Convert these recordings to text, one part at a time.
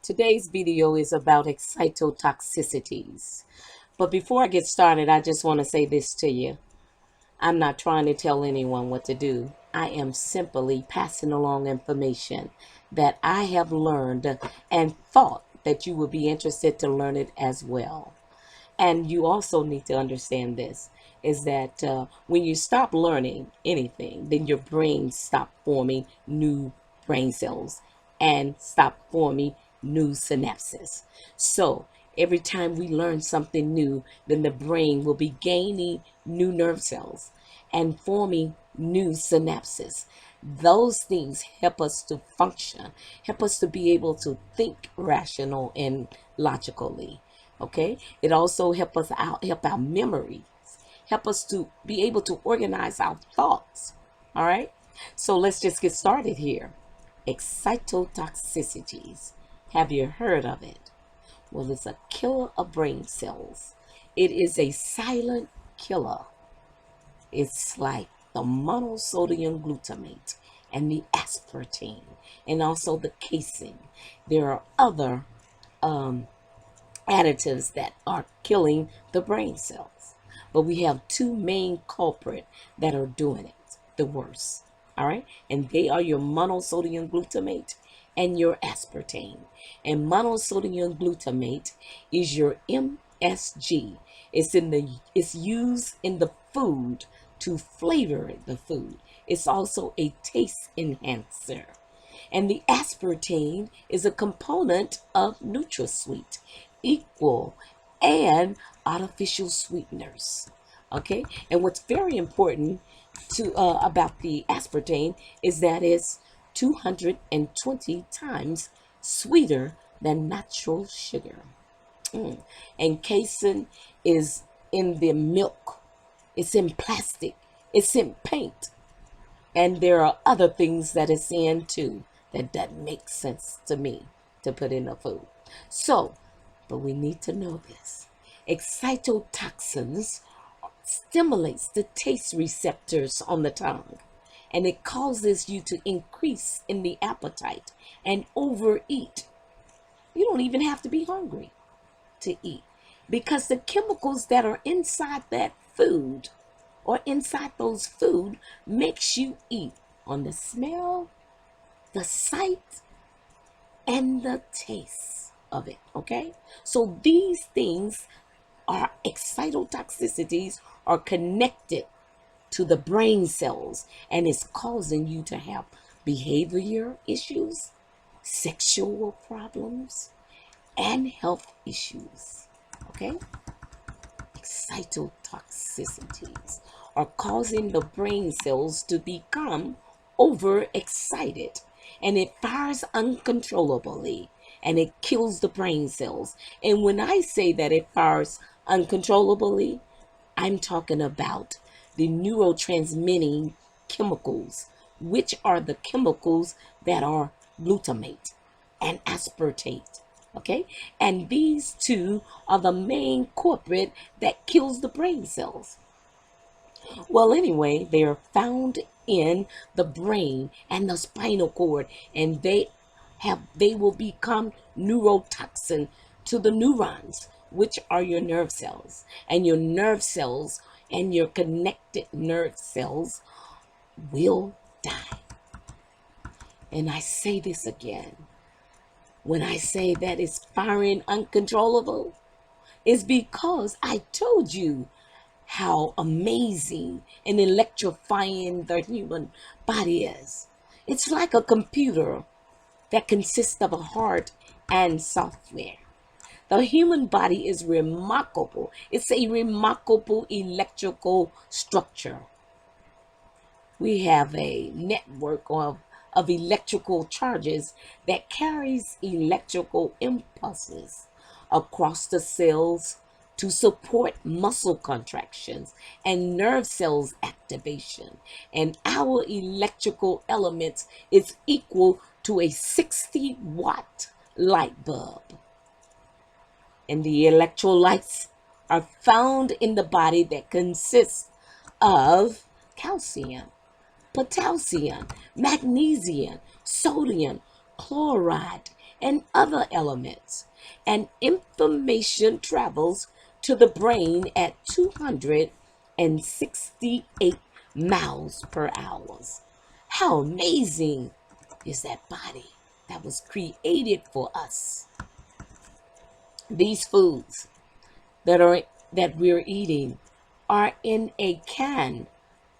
Today's video is about excitotoxicities. But before I get started, I just want to say this to you. I'm not trying to tell anyone what to do. I am simply passing along information that I have learned and thought that you would be interested to learn it as well. And you also need to understand this is that when you stop learning anything, then your brain stop forming new brain cells and stop forming new synapses. So every time we learn something new, then the brain will be gaining new nerve cells and forming new synapses. Those things help us to function, help us to be able to think rational and logically. Okay, it also help our memories, help us to be able to organize our thoughts. All right, so let's just get started here. Excitotoxicities, have you heard of it? Well, it's a killer of brain cells. It is a silent killer. It's like the monosodium glutamate and the aspartame and also the casein. There are other additives that are killing the brain cells. But we have two main culprits that are doing it the worst. All right. And they are your monosodium glutamate and your aspartame. And monosodium glutamate is your MSG. It's used in the food to flavor the food. It's also a taste enhancer. And the aspartame is a component of NutraSweet, equal and artificial sweeteners. Okay, and what's very important to about the aspartame is that it's 220 times sweeter than natural sugar. And casein is in the milk, it's in plastic, it's in paint, and there are other things that it's in too that doesn't make sense to me to put in the food. So, but we need to know this. Excitotoxins stimulates the taste receptors on the tongue, and it causes you to increase in the appetite and overeat. You don't even have to be hungry to eat because the chemicals that are inside that food or inside those food makes you eat on the smell, the sight, and the taste of it. Okay, so these things are excitotoxicities are connected to the brain cells, and it's causing you to have behavior issues, sexual problems, and health issues. Okay, excitotoxicities are causing the brain cells to become overexcited, and it fires uncontrollably and it kills the brain cells. And when I say that it fires uncontrollably, I'm talking about the neurotransmitting chemicals, which are the chemicals that are glutamate and aspartate. Okay, and these two are the main culprit that kills the brain cells. Well, anyway, they are found in the brain and the spinal cord, and they will become neurotoxin to the neurons, which are your nerve cells. And your nerve cells and your connected nerve cells will die. And I say this again. When I say that it's firing uncontrollable, it's because I told you how amazing and electrifying the human body is. It's like a computer that consists of a hard and software. The human body is remarkable. It's a remarkable electrical structure. We have a network of electrical charges that carries electrical impulses across the cells to support muscle contractions and nerve cells activation. And our electrical elements is equal to a 60-watt light bulb. And the electrolytes are found in the body that consists of calcium, potassium, magnesium, sodium, chloride, and other elements. And information travels to the brain at 268 miles per hour. How amazing is that body that was created for us? These foods that we're eating are in a can.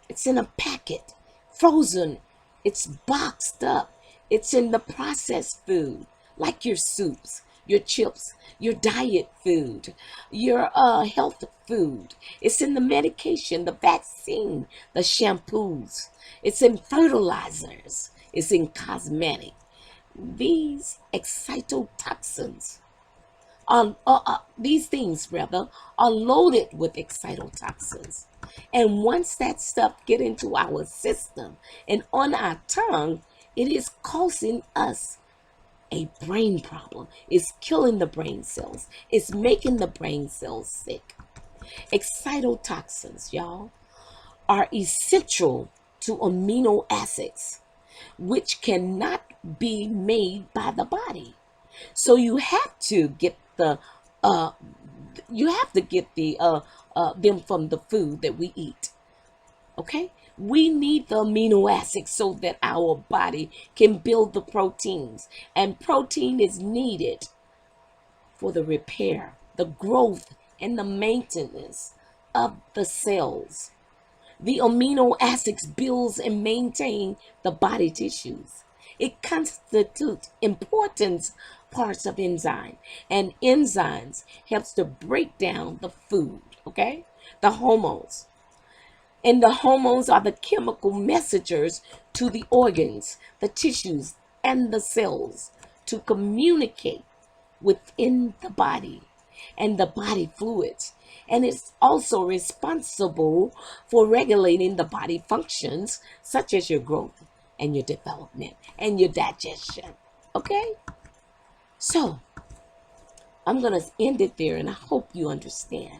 It's in a packet, frozen. It's boxed up. It's in the processed food, like your soups, your chips, your diet food, your health food. It's in the medication, the vaccine, the shampoos. It's in fertilizers. It's in cosmetic. These excitotoxins these things rather are loaded with excitotoxins, and once that stuff get into our system and on our tongue, it is causing us a brain problem. It's killing the brain cells. It's making the brain cells sick. Excitotoxins, y'all, are essential to amino acids, which cannot be made by the body. So you have to get the them from the food that we eat. Okay? We need the amino acids so that our body can build the proteins. And protein is needed for the repair, the growth, and the maintenance of the cells. The amino acids builds and maintain the body tissues. It constitutes important parts of enzyme, and enzymes helps to break down the food, okay? The hormones. And the hormones are the chemical messengers to the organs, the tissues, and the cells to communicate within the body and the body fluids. And it's also responsible for regulating the body functions, such as your growth and your development and your digestion. Okay? So, I'm going to end it there, and I hope you understand